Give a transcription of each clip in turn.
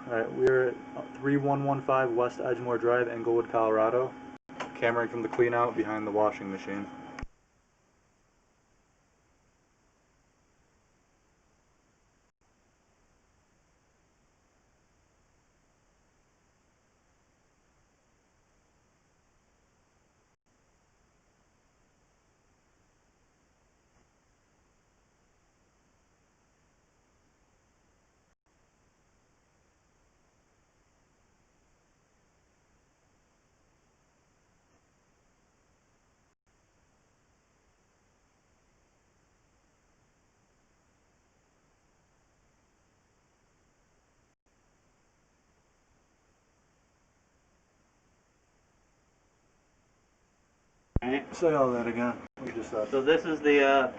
Alright, we're at 3115 West Edgemore Drive, Englewood, Colorado. Cameraing from the cleanout behind the washing machine. Right. Say all that again. We just said. So this is the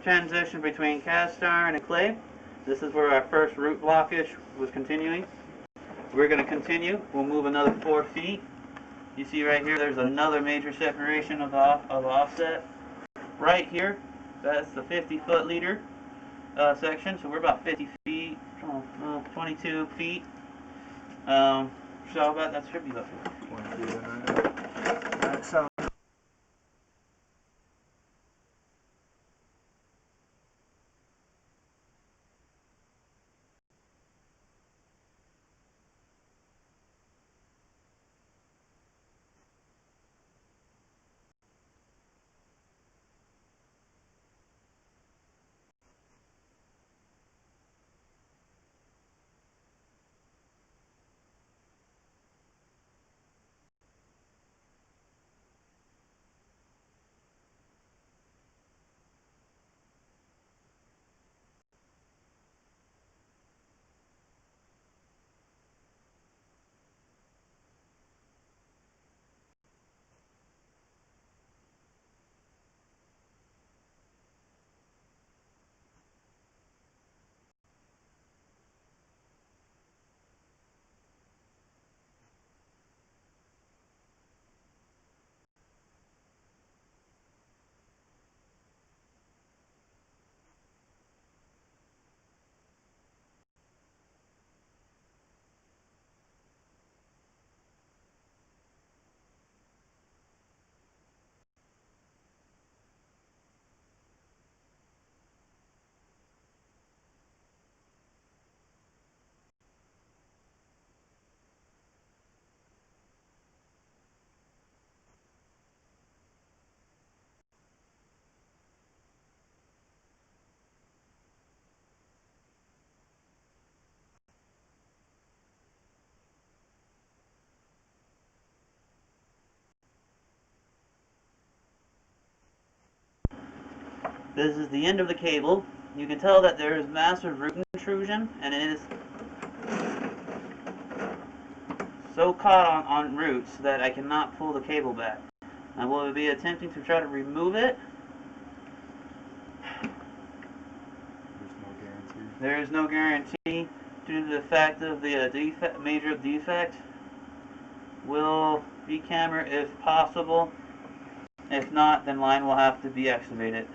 transition between cast iron and clay. This is where our first root blockage was continuing. We're going to continue. We'll move another 4 feet. You see right here, there's another major separation of the offset. Right here, that's the 50-foot leader section. So we're about 50 feet, 22 feet. So about that should be about 50 feet. 20 feet in right now. So This is the end of the cable. You can tell that there is massive root intrusion, and it is so caught on roots that I cannot pull the cable back. I will be attempting to try to remove it. There is no guarantee due to the fact of the major defect. Will be camera if possible. If not, then line will have to be excavated.